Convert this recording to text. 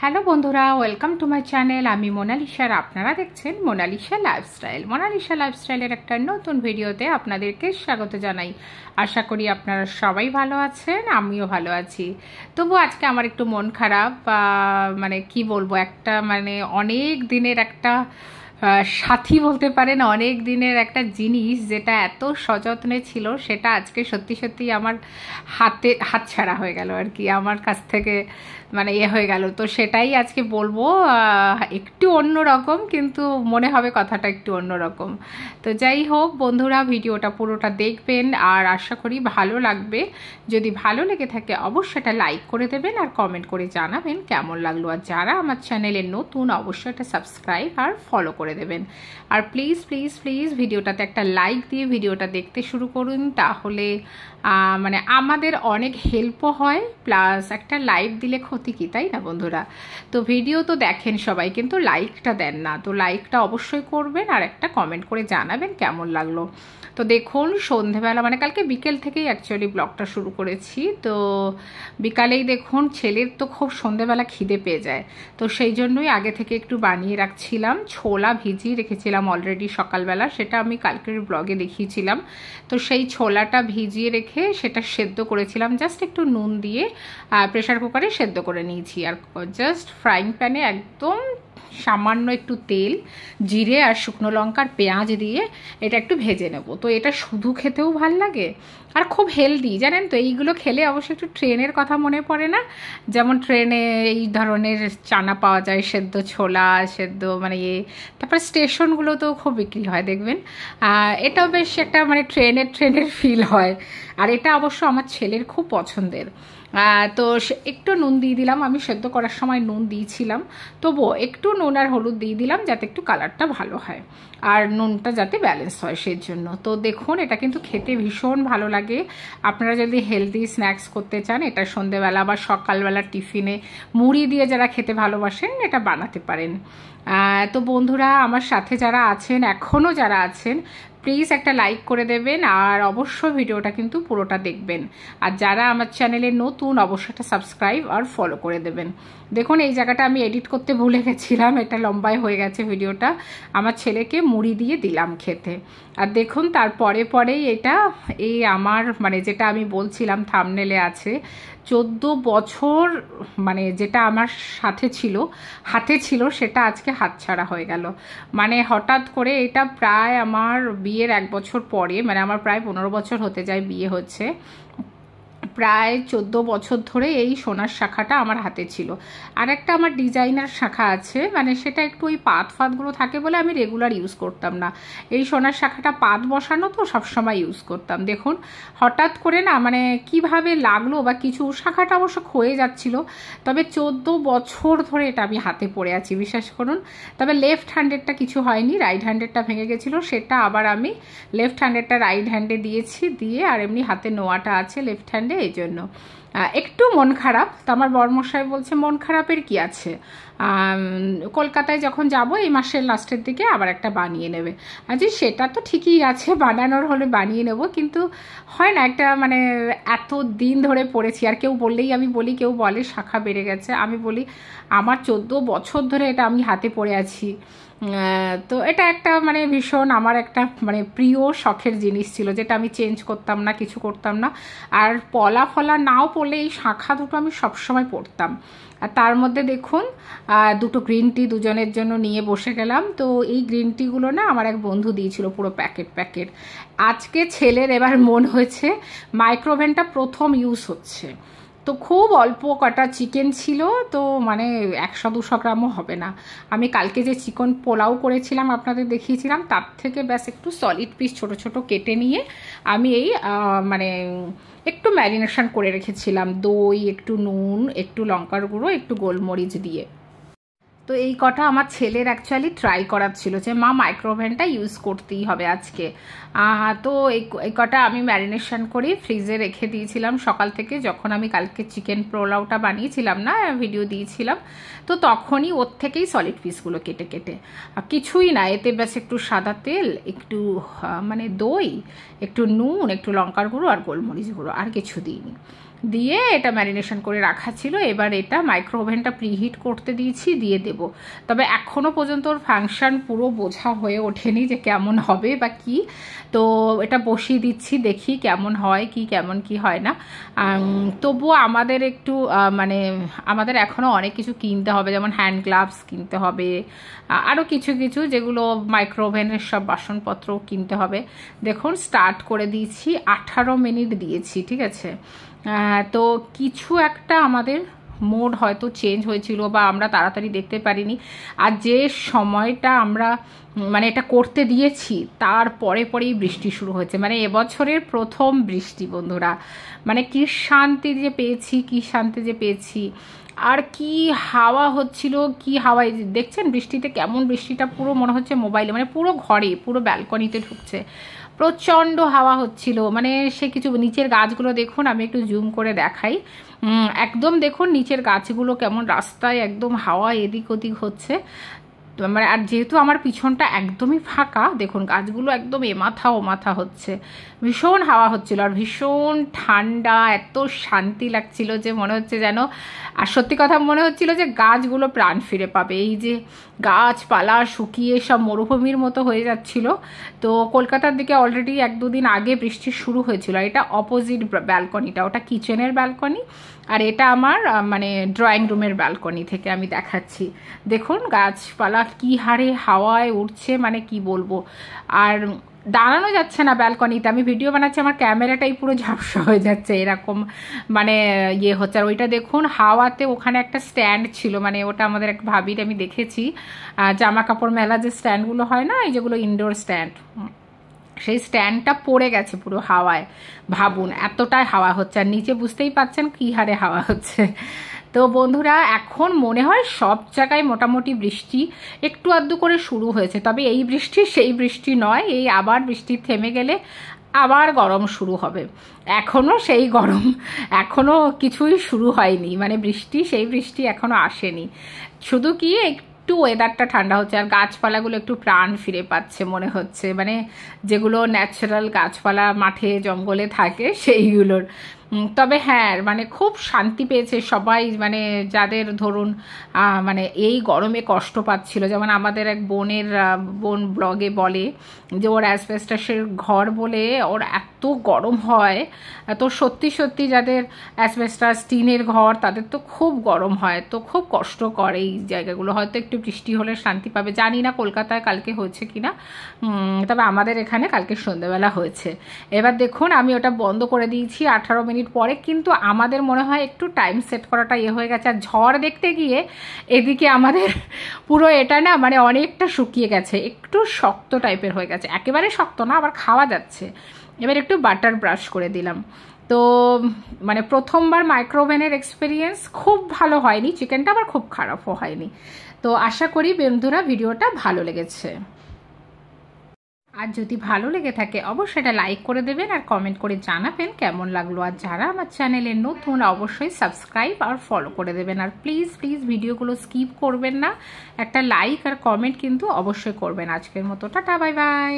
Hello বন্ধুরা, welcome to my channel. আমি Mona Lisa আর আপনারা দেখছেন মোনালিসা লাইফস্টাইল। মোনালিসা লাইফস্টাইলের একটা নতুন ভিডিওতে আপনাদেরকে স্বাগত জানাই। আশা করি আপনারা সবাই ভালো আছেন, আমিও ভালো আছি। তবু আজকে আমার একটু মন খারাপ, মানে কি বলবো, একটা মানে অনেক দিনের একটা সাথী বলতে পারেন, অনেক দিনের একটা জিনিস যেটা এত সযত্নে ছিল সেটা আজকে সত্যি সত্যি আমার হাতছাড়া হয়ে গেল আর কি, আমার কাছ থেকে মানে হয়ে গেল। তো সেটাই আজকে বলবো, একটু অন্যরকম, কিন্তু মনে হবে কথাটা একটু অন্যরকম। তো যাই হোক বন্ধুরা, ভিডিওটা পুরোটা দেখবেন আর আশা করি ভালো লাগবে। যদি ভালো লেগে থাকে অবশ্যই এটা লাইক করে দেবেন আর কমেন্ট করে জানাবেন কেমন লাগলো। আর যারা আমার চ্যানেলে নতুন অবশ্যই এটা সাবস্ক্রাইব আর ফলো করে দেবেন। আর প্লিজ প্লিজ প্লিজ ভিডিওটাতে একটা লাইক দিয়ে ভিডিওটা দেখতে শুরু করুন, তাহলে মানে আমাদের অনেক হেল্পও হয়, প্লাস একটা লাইক দিলে ক্ষতি কি, তাই না বন্ধুরা? তো ভিডিও তো দেখেন সবাই, কিন্তু লাইকটা দেন না। তো লাইকটা অবশ্যই করবেন আর একটা কমেন্ট করে জানাবেন কেমন লাগলো। তো দেখুন সন্ধেবেলা, মানে কালকে বিকেল থেকেই অ্যাকচুয়ালি ব্লগটা শুরু করেছি। তো বিকালেই দেখুন ছেলের তো খুব সন্ধেবেলা খিদে পেয়ে যায়, তো সেই জন্যই আগে থেকে একটু বানিয়ে রাখছিলাম। ছোলা ভিজিয়ে রেখেছিলাম অলরেডি সকালবেলা, সেটা আমি কালকের ব্লগে দেখিয়েছিলাম। তো সেই ছোলাটা ভিজিয়ে রেখে সেটা সেদ্ধ করেছিলাম, জাস্ট একটু নুন দিয়ে প্রেশার কুকারে সেদ্ধ করে নিয়েছি। আর জাস্ট ফ্রাইং প্যানে একদম সামান্য একটু তেল, জিরে আর শুকনো লঙ্কার পেঁয়াজ দিয়ে এটা একটু ভেজে নেব। তো এটা শুধু খেতেও ভাল লাগে আর খুব হেলদি, জানেন তো। এইগুলো খেলে অবশ্যই একটু ট্রেনের কথা মনে পড়ে না, যেমন ট্রেনে এই ধরনের চানা পাওয়া যায়, সেদ্ধ ছোলা, সেদ্ধ মানে তারপর স্টেশনগুলোতেও খুব বিক্রি হয় দেখবেন। এটাও বেশ একটা মানে ট্রেনের ফিল হয়। আর এটা অবশ্য আমার ছেলের খুব পছন্দের। তো একটু নুন দিয়ে দিলাম, আমি সেদ্ধ করার সময় নুন দিয়েছিলাম, তবুও একটু নুন আর হলুদ দিয়ে দিলাম যাতে একটু কালারটা ভালো হয় আর নুনটা যাতে ব্যালেন্স হয় সেই জন্য। তো দেখুন এটা কিন্তু খেতে ভীষণ ভালো লাগে। আপনারা যদি হেলদি স্ন্যাক্স করতে চান, এটা সন্ধেবেলা বা সকালবেলা টিফিনে মুড়ি দিয়ে যারা খেতে ভালোবাসেন এটা বানাতে পারেন। তো বন্ধুরা আমার সাথে যারা আছেন, এখনও যারা আছেন, প্লিজ একটা লাইক করে দেবেন আর অবশ্যই ভিডিওটা কিন্তু পুরোটা দেখবেন। আর যারা আমার চ্যানেলে নতুন অবশ্যই একটা সাবস্ক্রাইব আর ফলো করে দেবেন। দেখুন এই জায়গাটা আমি এডিট করতে ভুলে গেছিলাম, এটা লম্বাই হয়ে গেছে ভিডিওটা। আমার ছেলেকে মুড়ি দিয়ে দিলাম খেতে। আর দেখুন তারপরে পরেই এটা এই আমার মানে যেটা আমি বলছিলাম থাম্বনেলে আছে, 14 বছর মানে যেটা আমার সাথে ছিল, হাতে ছিল, সেটা আজকে হাতছাড়া হয়ে গেল। মানে হঠাৎ করে এটা প্রায় আমার বিয়ের 1 বছর পরে, মানে আমার প্রায় 15 বছর হতে যায় বিয়ে হচ্ছে, প্রায় 14 বছর ধরে এই সোনার শাখাটা আমার হাতে ছিল। আর একটা আমার ডিজাইনার শাখা আছে, মানে সেটা একটু ওই ফাতগুলো থাকে বলে আমি রেগুলার ইউজ করতাম না। এই সোনার শাখাটা পাত বসানো, তো সবসময় ইউজ করতাম। দেখুন হঠাৎ করে না মানে কিভাবে লাগলো বা কিছু, শাখাটা অবশ্য ক্ষয়ে যাচ্ছিল, তবে 14 বছর ধরে এটা আমি হাতে পরে আছি, বিশ্বাস করুন। তবে লেফট হ্যান্ডেরটা কিছু হয়নি, রাইট হ্যান্ডেরটা ভেঙে গেছিলো, সেটা আবার আমি লেফট হ্যান্ডেরটা রাইট হ্যান্ডে দিয়েছি, দিয়ে আর এমনি হাতে নোয়াটা আছে লেফট হ্যান্ডে, এই জন্য একটু মন খারাপ। তো আমার বরমশাই বলছে মন খারাপের কি আছে, কলকাতায় যখন যাব এই মাসের লাস্টের দিকে আবার একটা বানিয়ে নেবে। আচ্ছা সেটা তো ঠিকই আছে, বানানোর হলে বানিয়ে নেব, কিন্তু হয় না একটা মানে এত দিন ধরে পড়েছি। আর কেউ বললেই আমি বলি, কেউ বলে শাখা বেড়ে গেছে, আমি বলি আমার 14 বছর ধরে এটা আমি হাতে পড়ে আছি। তো এটা একটা মানে ভীষণ আমার একটা মানে প্রিয় শখের জিনিস ছিল, যেটা আমি চেঞ্জ করতাম না, কিছু করতাম না। আর পলা ফলা নাও পড়লে এই শাখা দুটো আমি সবসময় পরতাম। আর তার মধ্যে দেখুন দুটো গ্রিন টি দুজনের জন্য নিয়ে বসে গেলাম। তো এই গ্রিন টিগুলো না আমার এক বন্ধু দিয়েছিল পুরো প্যাকেট। আজকে ছেলের এবার মন হয়েছে, মাইক্রোওভেনটা প্রথম ইউজ হচ্ছে, তো খুব অল্প কটা চিকেন ছিল, তো মানে 100-200 গ্রামও হবে না। আমি কালকে যে চিকেন পোলাও করেছিলাম আপনাদের দেখিয়েছিলাম, তার থেকে ব্যাস একটু সলিড পিস ছোট ছোট কেটে নিয়ে আমি এই মানে একটু ম্যারিনেশন করে রেখেছিলাম, দই, একটু নুন, একটু লঙ্কার গুঁড়ো, একটু গোলমরিচ দিয়ে। তো এই কটা আমার ছেলের অ্যাকচুয়ালি ট্রাই করার ছিল যে মা মাইক্রোওভেনটা ইউজ করতেই হবে আজকে। তো এই কটা আমি ম্যারিনেশন করি ফ্রিজে রেখে দিয়েছিলাম সকাল থেকে, যখন আমি কালকে চিকেন পোলাওটা বানিয়েছিলাম না, ভিডিও দিয়েছিলাম, তো তখনই ওর থেকেই সলিড পিসগুলো কেটে কিছুই না, এতে ব্যাস একটু সাদা তেল, একটু মানে দই, একটু নুন, একটু লঙ্কার গুঁড়ো আর গোলমরিচ গুঁড়ো, আর কিছু দিইনি। দিয়ে এটা ম্যারিনেশন করে রাখা ছিল। এবার এটা মাইক্রো ওভেনটা প্রিহিট করতে দিয়েছি, দিয়ে দেব। তবে এখনও পর্যন্ত ওর ফাংশন পুরো বোঝা হয়ে ওঠেনি যে কেমন হবে বা কি। তো এটা বসিয়ে দিচ্ছি, দেখি কেমন হয় কি, কেমন কি হয় না। তবুও আমাদের একটু মানে আমাদের এখনও অনেক কিছু কিনতে হবে, যেমন হ্যান্ড গ্লাভস কিনতে হবে, আরও কিছু কিছু যেগুলো মাইক্রো ওভেনের সব বাসনপত্র কিনতে হবে। দেখুন স্টার্ট করে দিয়েছি, 18 মিনিট দিয়েছি, ঠিক আছে। তো কিছু একটা আমাদের মোড হয়তো চেঞ্জ হয়েছিল বা আমরা তাড়াতাড়ি দেখতে পারিনি। আর যে সময়টা আমরা মানে এটা করতে দিয়েছি তার পরেই বৃষ্টি শুরু হয়েছে, মানে এবছরের প্রথম বৃষ্টি বন্ধুরা। মানে কি শান্তি যে পেয়েছি, কি শান্তি যে পেয়েছি। আর কি হাওয়া হচ্ছিল, কি হাওয়ায় দেখছেন বৃষ্টিতে কেমন, বৃষ্টিটা পুরো মনে হচ্ছে মোবাইলে, মানে পুরো ঘরে, পুরো ব্যালকনিতে ঢুকছে। প্রচণ্ড হাওয়া হচ্ছিল, মানে সে কিছু। নিচের গাছগুলো দেখুন, আমি একটু জুম করে দেখাই। একদম দেখুন নিচের গাছগুলো কেমন, রাস্তায় একদম হাওয়া এদিক ওদিক হচ্ছে। মানে আর যেহেতু আমার পিছনটা একদমই ফাঁকা, দেখুন গাছগুলো একদম এমাথা ওমাথা হচ্ছে। ভীষণ হাওয়া হচ্ছিল আর ভীষণ ঠান্ডা, এত শান্তি লাগছিল যে মনে হচ্ছে যেন, আর সত্যি কথা মনে হচ্ছিল যে গাছগুলো প্রাণ ফিরে পাবে। এই যে গাছপালা শুকিয়ে সব মরুভূমির মতো হয়ে যাচ্ছিল। তো কলকাতার দিকে অলরেডি 1-2 দিন আগে বৃষ্টি শুরু হয়েছিল। এটা অপোজিট ব্যালকনিটা, ওটা কিচেনের ব্যালকনি, আর এটা আমার মানে ড্রয়িং রুমের ব্যালকনি থেকে আমি দেখাচ্ছি। দেখুন গাছপালা কি হারে হাওয়ায় উঠছে, মানে কি বলবো। আর দাঁড়ানো যাচ্ছে না ব্যালকনিতে, আমি ভিডিও বানাচ্ছি, আমার ক্যামেরাটাই পুরো ঝাপসা হয়ে যাচ্ছে, এরকম মানে ইয়ে হচ্ছে। আর ওইটা দেখুন হাওয়াতে, ওখানে একটা স্ট্যান্ড ছিল, মানে ওটা আমাদের এক ভাবির আমি দেখেছি, জামা কাপড় মেলা যে স্ট্যান্ডগুলো হয় না, এই যেগুলো ইনডোর স্ট্যান্ড, সেই স্ট্যান্ডটা পড়ে গেছে পুরো হাওয়ায়। ভাবুন এতটাই হাওয়া হচ্ছে, আর নিচে বুঝতেই পাচ্ছেন কী হারে হাওয়া হচ্ছে। তো বন্ধুরা এখন মনে হয় সব জায়গায় মোটামুটি বৃষ্টি একটু আধটু করে শুরু হয়েছে। তবে এই বৃষ্টি সেই বৃষ্টি নয়, এই আবার বৃষ্টি থেমে গেলে আবার গরম শুরু হবে। এখনও সেই গরম, এখনও কিছুই শুরু হয়নি, মানে বৃষ্টি সেই বৃষ্টি এখনও আসেনি। শুধু কি একটু ওয়েদারটা ঠান্ডা হচ্ছে, আর গাছপালাগুলো একটু প্রাণ ফিরে পাচ্ছে মনে হচ্ছে, মানে যেগুলো ন্যাচারাল গাছপালা মাঠে জঙ্গলে থাকে সেইগুলোর। তবে হ্যাঁ মানে খুব শান্তি পেয়েছে সবাই, মানে যাদের ধরুন মানে এই গরমে কষ্ট পাচ্ছিল। যেমন আমাদের এক বোন ব্লগে বলে যে ওর অ্যাসবেস্টাসের ঘর বলে ওর এত গরম হয়। তো সত্যি সত্যি যাদের অ্যাসবেস্টাস টিনের ঘর তাদের তো খুব গরম হয়, তো খুব কষ্ট করে এই জায়গাগুলো। হয়তো একটু বৃষ্টি হলে শান্তি পাবে, জানি না কলকাতায় কালকে হয়েছে কিনা, তবে আমাদের এখানে কালকে সন্ধ্যেবেলা হয়েছে। এবার দেখুন আমি ওটা বন্ধ করে দিয়েছি 18 মিনিট পরে, কিন্তু আমাদের মনে হয় একটু টাইম সেট করাটা হয়ে গেছে। আর ঝড় দেখতে গিয়ে এদিকে আমাদের পুরো এটা না মানে অনেকটা শুকিয়ে গেছে, একটু শক্ত টাইপের হয়ে গেছে, একেবারে শক্ত না, আবার খাওয়া যাচ্ছে। এবার একটু বাটার ব্রাশ করে দিলাম। তো মানে প্রথমবার মাইক্রোওভেনের এক্সপিরিয়েন্স খুব ভালো হয়নি, চিকেনটা আবার খুব খারাপও হয়নি। তো আশা করি বন্ধুরা ভিডিওটা ভালো লেগেছে। আর যদি ভালো লেগে থাকে অবশ্যই এটা লাইক করে দেবেন আর কমেন্ট করে জানাবেন কেমন লাগলো। আর যারা আমার চ্যানেলে নতুন অবশ্যই সাবস্ক্রাইব আর ফলো করে দেবেন। আর প্লিজ ভিডিওগুলো স্কিপ করবেন না, একটা লাইক আর কমেন্ট কিন্তু অবশ্যই করবেন। আজকের মতো টাটা, বাই বাই।